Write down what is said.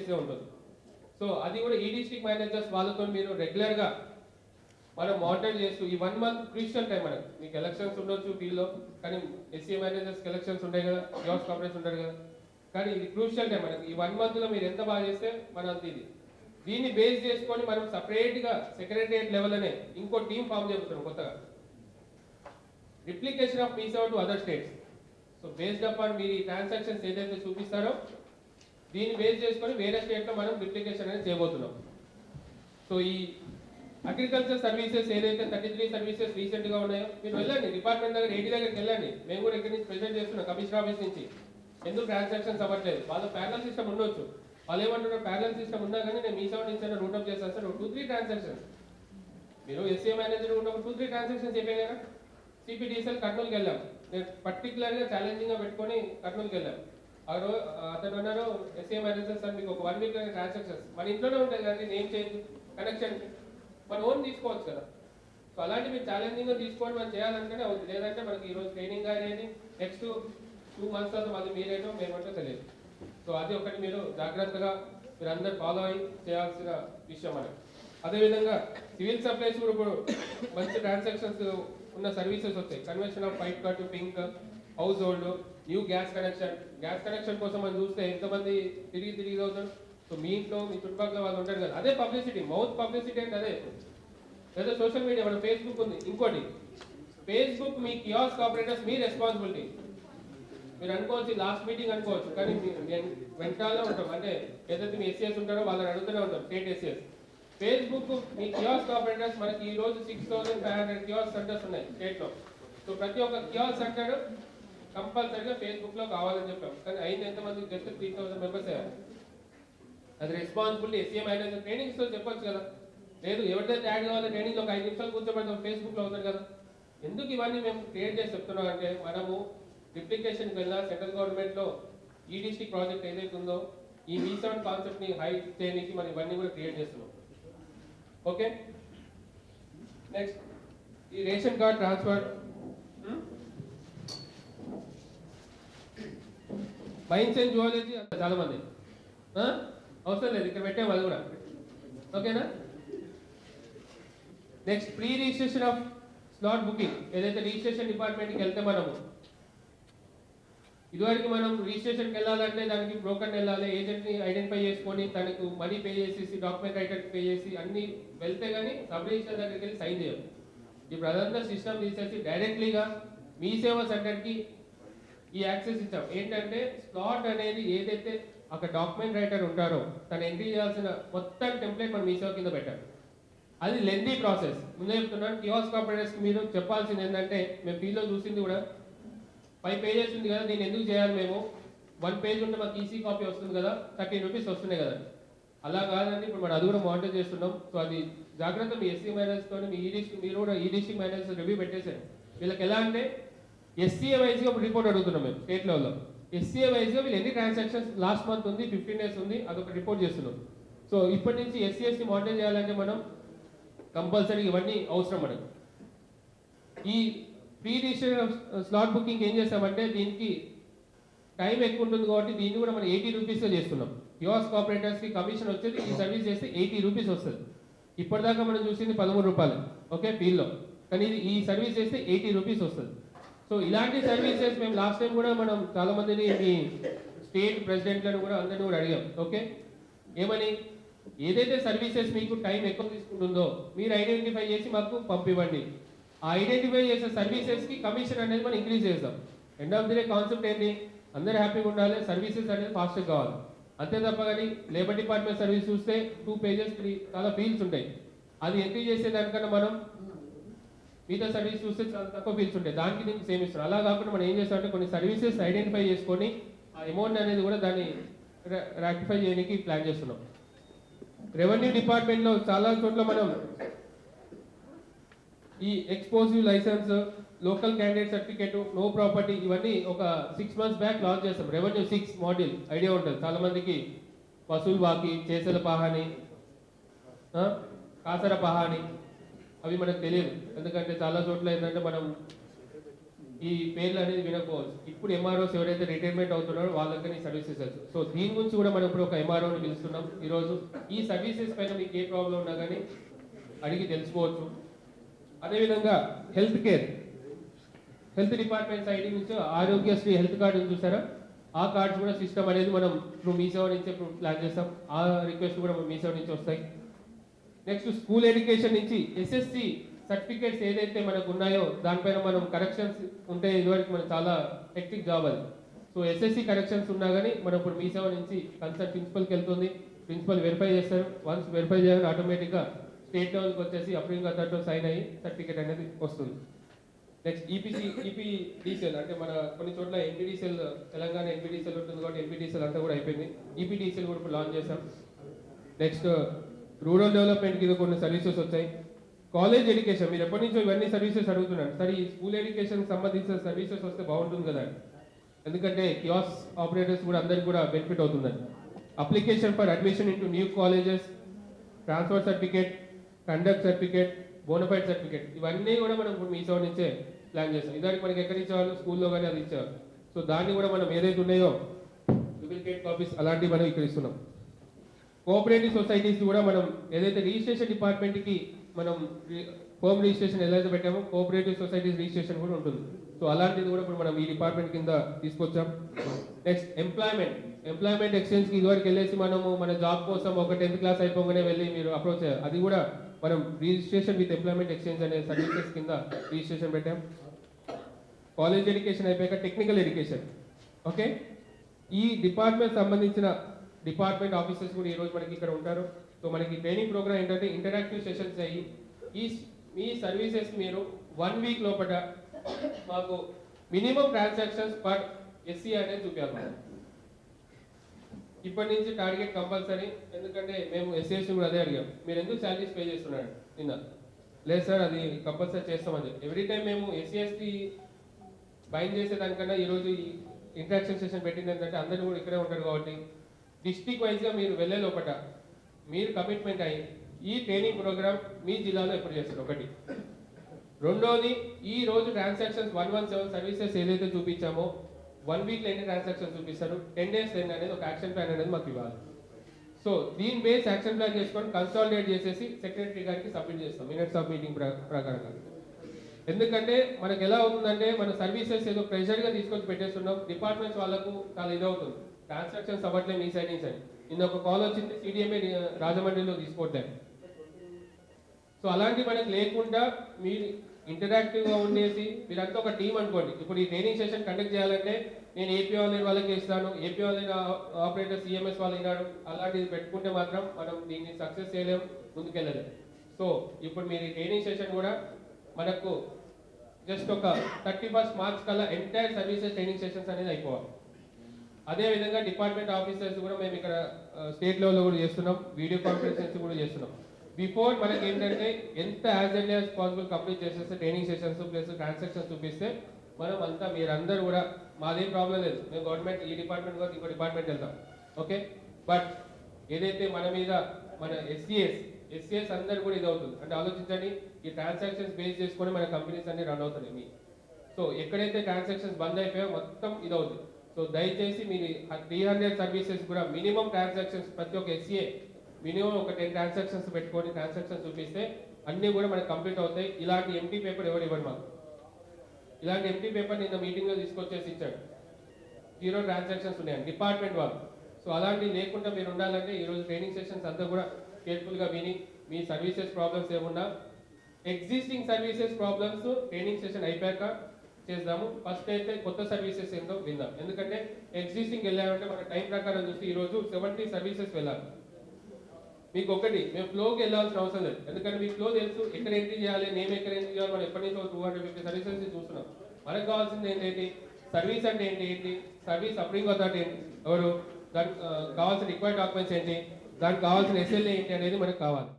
Based ఉంటుంది. So అది కూడా ఈ డిస్ట్రిక్ట్ మేనేజర్స్ వాళ్ళతో మీరు రెగ్యులర్గా మనం మానిటర్ చేస్తూ ఈ 1 month క్రూషియల్ టైం మనకు. మీకు ఎలక్షన్స్ ఉండొచ్చు ఫీల్డ్లో, కానీ ఎస్సీ మేనేజర్స్కి ఎలక్షన్స్ ఉంటాయి కదా, జాబ్స్ కాంపిటీషన్ ఉంటారు కదా, కానీ ఇది క్రూషియల్ టైం మనకి. ఈ 1 monthలో మీరు ఎంత బాగా చేస్తే మన అంత ఇది. దీన్ని బేస్ చేసుకొని మనం సపరేట్గా సెక్రటరియట్ లెవెల్ అనే ఇంకో టీం ఫామ్ చేస్తున్నాం కొత్తగా, రిప్లికేషన్ ఆఫ్ మీ సేవ to other states. So based upon మీరు ఈ ట్రాన్సాక్షన్స్ ఏదైతే చూపిస్తారో దీన్ని బేస్ చేసుకొని వేరే స్టేట్లో మనం రిప్లికేషన్ అనేది చేయబోతున్నాం. సో ఈ అగ్రికల్చర్ సర్వీసెస్ ఏదైతే 33 సర్వీసెస్ రీసెంట్గా ఉన్నాయో మీరు వెళ్ళండి, డిపార్ట్మెంట్ దగ్గర ఏడీ దగ్గరికి వెళ్ళండి. మేము కూడా ఇక్కడ నుంచి ప్రెజెంట్ చేస్తున్నాం కమిషనర్ ఆఫీస్ నుంచి. ఎందుకు ట్రాన్సాక్షన్స్ అవ్వట్లేదు? వాళ్ళ ప్యారలల్ సిస్టమ్ ఉండొచ్చు. వాళ్ళు ఏమంటున్నారు, ప్యారలల్ సిస్టమ్ ఉన్నా కానీ నేను మీ సేవ నుంచి రూటప్ చేస్తాను సార్. 2-3 ట్రాన్సాక్షన్స్ మీరు ఎస్సీ మేనేజర్ ఉన్నప్పుడు 2-3 ట్రాన్సాక్షన్స్ చెప్పాయి కదా. సిపిడిఎస్ఎల్ కర్నూలుకి వెళ్ళాం, నేను పర్టికులర్గా ఛాలెంజింగ్గా పెట్టుకొని కర్నూలుకి వెళ్ళాం. అతను అన్నారు ఎస్సీ మేనేజర్ సార్ మీకు ఒక 1 week ట్రాన్సాక్షన్స్ మన ఇంట్లోనే ఉంటాయి కదండి, నేమ్ చేంజ్ కనెక్షన్ మన ఓన్ తీసుకోవచ్చు కదా. సో అలాంటి మీరు ఛాలెంజింగ్గా తీసుకొని మనం చేయాలంటేనే అవుతుంది. లేదంటే మనకి ఈరోజు ట్రైనింగ్ అనేది నెక్స్ట్ 2 months తర్వాత మళ్ళీ మీరేటో మేమంటో తెలియదు. సో అది ఒకటి మీరు జాగ్రత్తగా మీరు అందరు ఫాలో అయ్యి చేయాల్సిన విషయం మనకి. అదేవిధంగా సివిల్ సప్లైస్ కూడా ఇప్పుడు మంచి ట్రాన్సాక్షన్స్ ఉన్న సర్వీసెస్ వచ్చాయి. Conversion of pipe cut, pink, house hold, new gas connection కోసం మనం చూస్తే ఎంతమంది తిరిగి అవుతారు. సో మీ ఇంట్లో మీ చుట్టుపక్కల వాళ్ళు ఉంటారు కదా, అదే పబ్లిసిటీ, మౌత్ పబ్లిసిటీ అంటే అదే. లేదా సోషల్ మీడియా, మన ఫేస్బుక్ ఉంది. ఇంకోటి ఫేస్బుక్ మీ కియాస్క్ ఆపరేటర్స్ మీ రెస్పాన్సిబిలిటీ. మీరు అనుకోవచ్చు లాస్ట్ మీటింగ్ అనుకోవచ్చు, కానీ వెంటాల్లో ఉంటాం. అంటే ఏదైతే మీ ఎస్సీఎస్ ఉంటారో వాళ్ళని అడుగుతూనే ఉంటాం, స్టేట్ ఎస్సీఎస్. ఫేస్బుక్ మీ కియాస్క్ ఆపరేటర్స్ మనకి ఈ రోజు 6500 కియాస్క్ సెంటర్స్ ఉన్నాయి స్టేట్లో. సో ప్రతి ఒక్క కియాస్క్ సెంటర్ కంపల్సరీగా ఫేస్బుక్లో కావాలని చెప్పాం. కానీ అయింది ఎంతమంది? జస్ట్ 3000 మెంబర్స్ అయ్యారు. అది రెస్పాన్సిబిలిటీ ఎస్సీ మేనేజర్ ట్రైనింగ్స్తో చెప్పొచ్చు కదా. లేదు ఎవరిదైతే యాడ్ కావాలో ట్రైనింగ్ ఒక 5 నిమిషాలు కూర్చోబెడతాం, ఫేస్బుక్లో అవుతారు కదా. ఎందుకు ఇవన్నీ మేము క్రియేట్ చేసి చెప్తున్నాం అంటే మనము రిప్లికేషన్కి వెళ్ళిన సెంట్రల్ గవర్నమెంట్లో ఈ డిస్ట్రిక్ట్ ప్రాజెక్ట్ ఏదైతే ఉందో ఈ V7 కాన్సెప్ట్ని హైట్ చేయడానికి మనం ఇవన్నీ కూడా క్రియేట్ చేస్తున్నాం. ఓకే, నెక్స్ట్ ఈ ration card transfer, mines and zoology చాలా మంది అవసరం లేదు, ఇక్కడ పెట్టాము అది కూడా. ఓకేనా, next pre registration of slot booking. ఏదైతే రిజిస్ట్రేషన్ డిపార్ట్మెంట్కి వెళ్తే మనము ఇదివరకు మనం రిజిస్ట్రేషన్కి వెళ్ళాలంటే దానికి బ్రోకర్ని వెళ్ళాలి, ఏజెంట్ని ఐడెంటిఫై చేసుకొని దానికి మనీ పే చేసేసి డాక్యుమెంట్ రైటర్కి పే చేసి అన్ని వెళ్తే కానీ సబ్ రిజిస్టర్ దగ్గరికి వెళ్ళి సైన్ చేయాలి. ఇప్పుడు అదంతా సిస్టమ్ తీసేసి డైరెక్ట్లీగా మీ సేవ సెంటర్కి ఈ యాక్సెస్ ఇచ్చాం. ఏంటంటే స్లాట్ అనేది ఏదైతే ఒక డాక్యుమెంట్ రైటర్ ఉంటారో తను ఎంట్రీ చేయాల్సిన మొత్తం టెంప్లెట్ మనం మీ సేవ కింద పెట్టాలి. అది లెందీ ప్రాసెస్. ముందే చెప్తున్నాను, కియాస్క్ ఆపరేటర్స్కి మీరు చెప్పాల్సింది ఏంటంటే, మేము ఫీల్డ్లో చూసింది కూడా 5 pages ఉంది కదా, దీన్ని ఎందుకు చేయాలి మేము? 1 page ఉంటే మాకు ఈసీ కాపీ వస్తుంది కదా, 13 rupees వస్తున్నాయి కదా. అలా కాదండి, ఇప్పుడు మనం అది కూడా మానిటర్ చేస్తున్నాం. సో అది జాగ్రత్త మీ ఎస్సీ మేనేజర్స్తో మీ మీరు కూడా ఈ డిస్ట్రిక్ట్ మేనేజర్స్ రివ్యూ పెట్టేశారు. వీళ్ళకి ఎలా అంటే ఎస్సీఏ వైజ్గా ఒక రిపోర్ట్ అడుగుతున్నాం మేము స్టేట్ లెవెల్లో. ఎస్సీఏ వైజ్గా వీళ్ళు ఎన్ని ట్రాన్సాక్షన్స్ లాస్ట్ మంత్ ఉంది, 15 days ఉంది, అదొక రిపోర్ట్ చేస్తున్నాం. సో ఇప్పటి నుంచి ఎస్సీఎస్ని మానిటర్ చేయాలంటే మనం కంపల్సరీ ఇవన్నీ అవసరం మనకు. ఈ ప్రీ రిజిస్ట్రేషన్ స్లాట్ బుకింగ్ ఏం చేస్తామంటే దీనికి టైం ఎక్కువ ఉంటుంది కాబట్టి దీన్ని కూడా మనం 80 rupees చేస్తున్నాం. కియాస్క్ ఆపరేటర్స్కి కమిషన్ వచ్చేది ఈ సర్వీస్ చేస్తే 80 rupees వస్తుంది. ఇప్పటిదాకా మనం చూసింది 13 రూపాయలు ఓకే ఫీల్డ్లో, కానీ ఇది ఈ సర్వీస్ చేస్తే 80 rupees వస్తుంది. సో ఇలాంటి సర్వీసెస్ మేము లాస్ట్ టైం కూడా మనం చాలా మందిని మీ స్టేట్ ప్రెసిడెంట్లను కూడా అందరినీ కూడా అడిగాం. ఓకే, ఏమని ఏదైతే సర్వీసెస్ మీకు టైం ఎక్కువ తీసుకుంటుందో మీరు ఐడెంటిఫై చేసి మాకు పంపివ్వండి. ఆ ఐడెంటిఫై చేసే సర్వీసెస్కి కమిషన్ అనేది మనం ఇంక్రీజ్ చేస్తాం. End of the day concept ఏంటి, అందరూ హ్యాపీగా ఉండాలి, సర్వీసెస్ అనేది ఫాస్ట్గా కావాలి, అంతే తప్ప. కానీ లేబర్ డిపార్ట్మెంట్ సర్వీస్ చూస్తే 2 pages 3 చాలా ఫీల్డ్స్ ఉంటాయి. అది ఎంట్రీ చేసేదానికన్నా మనం మిగతా సర్వీస్ చూస్తే చాలా తక్కువ ఫీల్డ్స్ ఉంటాయి, దానికి నేను సేమ్ ఇస్తాను. అలా కాకుండా మనం ఏం చేస్తామంటే కొన్ని సర్వీసెస్ ఐడెంటిఫై చేసుకొని ఆ అమౌంట్ అనేది కూడా దాన్ని రాక్టిఫై చేయడానికి ప్లాన్ చేస్తున్నాం. రెవెన్యూ డిపార్ట్మెంట్లో చాలా చోట్ల మనం ఈ explosive licence, local candidate certificate, no property ఇవన్నీ ఒక 6 months బ్యాక్ లాంచ్ చేస్తాం. రెవెన్యూ 6 మాడ్యూల్ ఐడియా ఉంటుంది చాలా మందికి. వసూల్ బాకీ, చేసల పహాని, కాసర పహాని అవి మనకు తెలియదు. ఎందుకంటే చాలా చోట్ల ఏంటంటే మనం ఈ పేర్లు అనేది వినకపోవచ్చు. ఇప్పుడు ఎంఆర్ఓస్ ఎవరైతే రిటైర్మెంట్ అవుతున్నారో వాళ్ళకి ఈ సర్వీసెస్ వచ్చు. సో దీని గురించి కూడా మనం ఇప్పుడు ఒక ఎంఆర్ఓని పిలుస్తున్నాం ఈరోజు. ఈ సర్వీసెస్ పైన మీకు ఏ ప్రాబ్లం ఉన్నా కానీ అడిగి తెలుసుకోవచ్చు. అదేవిధంగా health care, health department side నుంచి ఆరోగ్యశ్రీ హెల్త్ కార్డు ఉంది చూసారా, ఆ కార్డ్స్ కూడా సిస్టమ్ అనేది మనం ఇప్పుడు మీ సేవ నుంచి ప్లాన్ చేస్తాం. ఆ రిక్వెస్ట్ కూడా మీ సేవ నుంచి వస్తాయి. నెక్స్ట్ స్కూల్ ఎడ్యుకేషన్ నుంచి ఎస్ఎస్సి సర్టిఫికేట్స్ ఏదైతే మనకు ఉన్నాయో దానిపైన మనం కరెక్షన్స్ ఉంటే ఇదివరకు మనకు చాలా హెక్టిక్ జాబ్ అది. సో ఎస్ఎస్సి కరెక్షన్స్ ఉన్నా కానీ మనం ఇప్పుడు మీ సేవ నుంచి కన్సర్న్ ప్రిన్సిపల్కి వెళ్తుంది. ప్రిన్సిపల్ వెరిఫై చేస్తారు. వన్స్ వెరిఫై చేయాలని ఆటోమేటిక్గా స్టేట్ లెవెల్కి వచ్చేసి అప్రూవింగ్ అథారిటీతో సైన్ అయ్యి సర్టిఫికేట్ అనేది వస్తుంది. నెక్స్ట్ ఈపీడీసీఎల్ అంటే మన కొన్ని చోట్ల ఎన్పీడీసీఎల్, తెలంగాణ ఎన్పీడీసీఎల్ ఉంటుంది కాబట్టి ఎన్పీడీసీఎల్ అంతా కూడా అయిపోయింది. ఈపీడీసీఎల్ కూడా ఇప్పుడు లాంచ్ చేస్తాం. నెక్స్ట్ రూరల్ డెవలప్మెంట్కి ఇది కొన్ని సర్వీసెస్ వచ్చాయి. కాలేజ్ ఎడ్యుకేషన్ మీరు ఎప్పటి నుంచో ఇవన్నీ సర్వీసెస్ అడుగుతున్నారు. సరే ఈ స్కూల్ ఎడ్యుకేషన్కి సంబంధించిన సర్వీసెస్ వస్తే బాగుంటుంది కదా, ఎందుకంటే కియాస్ ఆపరేటర్స్ కూడా అందరికి కూడా బెనిఫిట్ అవుతుందని. Application for admission into new colleges, transfer certificate, conduct certificate, bona fide certificate, ఇవన్నీ కూడా మనం ఇప్పుడు మీ సేవ నుంచే ప్లాన్ చేస్తాం. ఇదానికి మనకి ఎక్కడ ఇచ్చేవాళ్ళు, స్కూల్లో కానీ అది ఇచ్చేవాళ్ళు. సో దాన్ని కూడా మనం ఏదైతే ఉన్నాయో డూప్లికేట్ కాపీస్ అలాంటివి మనం ఇక్కడ ఇస్తున్నాం. కోఆపరేటివ్ సొసైటీస్ కూడా మనం ఏదైతే రిజిస్ట్రేషన్ డిపార్ట్మెంట్కి మనం హోమ్ రిజిస్ట్రేషన్ ఏదైతే పెట్టామో కోఆపరేటివ్ సొసైటీస్ రిజిస్ట్రేషన్ కూడా ఉంటుంది. సో అలాంటిది కూడా ఇప్పుడు మనం ఈ డిపార్ట్మెంట్ కింద తీసుకొచ్చాం. నెక్స్ట్ ఎంప్లాయ్మెంట్ ఎక్స్చేంజ్కి ఇదివరకు వెళ్ళేసి మనము మన జాబ్ కోసం ఒక 10th క్లాస్ అయిపోగానే వెళ్ళి మీరు అప్రోచ్ అయ్యారు. అది కూడా మనం రిజిస్ట్రేషన్ విత్ ఎంప్లాయ్మెంట్ ఎక్స్చేంజ్ అనే సర్వీసెస్ కింద రిజిస్ట్రేషన్ పెట్టాం. కాలేజ్ ఎడ్యుకేషన్ అయిపోయాక టెక్నికల్ ఎడ్యుకేషన్. ఓకే, ఈ డిపార్ట్మెంట్ సంబంధించిన డిపార్ట్మెంట్ ఆఫీసర్స్ కూడా ఈరోజు మనకి ఇక్కడ ఉంటారు. సో మనకి ట్రైనింగ్ ప్రోగ్రామ్ ఏంటంటే ఇంటరాక్టివ్ సెషన్స్ అయ్యి ఈ సర్వీసెస్ మీరు 1 వీక్ లోపల మాకు మినిమం ట్రాన్సాక్షన్స్ పర్ ఎస్సీ అనేది చూపించాలి. ఇప్పటి నుంచి టార్గెట్ కంపల్సరీ, ఎందుకంటే మేము ఎస్సీఎస్ కూడా అదే అడిగాం, మీరు ఎందుకు శాలరీస్ పే చేస్తున్నాడు నిన్న. లేదు సార్ అది కంపల్సరీ చేస్తామని చెప్పి ఎవ్రీ టైం మేము ఎస్సీఎస్కి బైండ్ చేసేదానికన్నా ఈరోజు ఈ ఇంటరాక్షన్ సెషన్ పెట్టింది ఏంటంటే అందరూ కూడా ఇక్కడే ఉంటారు కాబట్టి డిస్ట్రిక్ట్ వైజ్గా మీరు వెళ్ళే లోపల మీరు కమిట్మెంట్ అయ్యి ఈ ట్రైనింగ్ ప్రోగ్రామ్ మీ జిల్లాలో ఎప్పుడు చేస్తారు. ఒకటి. రెండోది, ఈ రోజు ట్రాన్సాక్షన్స్ 117 సర్వీసెస్ ఏదైతే చూపించామో 1 వీక్లో ఎన్ని ట్రాన్సాక్షన్స్ చూపిస్తారు, 10 days అనేది ఒక యాక్షన్ ప్లాన్ అనేది మాకు ఇవ్వాలి. సో దీని బేస్ యాక్షన్ ప్లాన్ చేసుకొని కన్సాలిడేట్ చేసేసి సెక్రటరీ గారికి సబ్మిట్ చేస్తాం మినిట్స్ ఆఫ్ మీటింగ్ ప్రకారంగా. ఎందుకంటే మనకు ఎలా అవుతుందంటే మన సర్వీసెస్ ఏదో ప్రెషర్గా తీసుకొచ్చి పెట్టేస్తున్నాం, డిపార్ట్మెంట్స్ వాళ్ళకు చాలా ఇదవుతుంది, ట్రాన్సాక్షన్స్ అవ్వట్లేదు మీ సైడ్ నుంచి అని. నిన్న ఒక కాల్ వచ్చింది, సిడిఎంఏ రాజమండ్రిలో తీసుకోవట్లేదు. సో అలాంటివి మనకు లేకుండా మీరు ఇంటరాక్టివ్గా ఉండేసి మీరంతా ఒక టీం అనుకోండి. ఇప్పుడు ఈ ట్రైనింగ్ సెషన్ కండక్ట్ చేయాలంటే నేను ఏపీ ఆన్లైన్ వాళ్ళకి ఇస్తాను, ఏపీ ఆన్లైన్ ఆపరేటర్ సిఎంఎస్ వాళ్ళు ఇన్నాడు, అలాంటిది పెట్టుకుంటే మాత్రం మనం దీన్ని సక్సెస్ చేయలేము, ముందుకెళ్ళలేము. సో ఇప్పుడు మీరు ఈ ట్రైనింగ్ సెషన్ కూడా మనకు జస్ట్ ఒక 31st March కల్లా ఎంటైర్ సర్వీసెస్ ట్రైనింగ్ సెషన్స్ అనేది అయిపోవాలి. అదేవిధంగా డిపార్ట్మెంట్ ఆఫీసర్స్ కూడా మేము ఇక్కడ స్టేట్ లెవెల్లో కూడా చేస్తున్నాం, వీడియో కాన్ఫరెన్సెస్ కూడా చేస్తున్నాం. బిఫోర్ మనకి ఏంటంటే ఎంత as early as possible complete చేసేస్తే ట్రైనింగ్ సెషన్స్ ప్లస్ ట్రాన్సాక్షన్స్ చూపిస్తే మనం అంతా మీరందరూ కూడా మాదేం ప్రాబ్లం లేదు, మేము గవర్నమెంట్ ఈ డిపార్ట్మెంట్ కూడా ఇంకో డిపార్ట్మెంట్ వెళ్తాం. ఓకే, బట్ ఏదైతే మన మీద మన ఎస్సీఎస్ అందరు కూడా ఇది అవుతుంది అంటే ఆలోచించండి, ఈ ట్రాన్సాక్షన్స్ బేస్ చేసుకొని మన కంపెనీస్ అన్ని రన్ అవుతున్నాయి మీ. సో ఎక్కడైతే ట్రాన్సాక్షన్స్ బంద్ అయిపోయాయో మొత్తం ఇది అవుతుంది. సో దయచేసి మీరు 300 సర్వీసెస్ కూడా మినిమం ట్రాన్సాక్షన్స్ ప్రతి ఒక్క ఎస్సీఏ మినిమం ఒక 10 ట్రాన్సాక్షన్స్ పెట్టుకొని ట్రాన్సాక్షన్స్ చూపిస్తే అన్నీ కూడా మనకు కంప్లీట్ అవుతాయి. ఇలాంటి ఎంటీ పేపర్ ఎవరు ఇవ్వరు మాకు. ఇలాంటి ఎంటీ పేపర్ నిన్న మీటింగ్లో తీసుకొచ్చేసి ఇచ్చాడు, 0 ట్రాన్సాక్షన్స్ ఉన్నాయని డిపార్ట్మెంట్ వాళ్ళు. సో అలాంటివి లేకుండా మీరు ఉండాలంటే ఈరోజు ట్రైనింగ్ సెషన్స్ అంతా కూడా కేర్ఫుల్గా విని మీ సర్వీసెస్ ప్రాబ్లమ్స్ ఏమున్నా existing services problems training session అయిపోయాక చేద్దాము. ఫస్ట్ అయితే కొత్త సర్వీసెస్ ఏంటో విందాం, ఎందుకంటే ఎగ్జిస్టింగ్ వెళ్ళామంటే మన టైం ప్రకారం చూస్తే ఈరోజు 70 సర్వీసెస్ వెళ్ళాలి. మీకు ఒకటి మేము ఫ్లోకి వెళ్ళాల్సిన అవసరం లేదు, ఎందుకంటే మీకు ఫ్లో తెలుసు, ఎక్కడ ఎంట్రీ చేయాలి, నేమ్ ఎక్కడ ఎంట్రీ చేయాలి. మనం ఎప్పటి నుంచో 250 సర్వీసెస్ చూస్తున్నాం. మనకు కావాల్సింది ఏంటి, సర్వీస్ అంటే ఏంటి, సర్వీస్ అప్రూవింగ్ అథారిటీ ఏంటి ఎవరు, దానికి కావాల్సిన రిక్వైర్డ్ డాక్యుమెంట్స్ ఏంటి, దానికి కావాల్సిన ఎస్ఎల్ఏ ఏంటి అనేది మనకు కావాలి.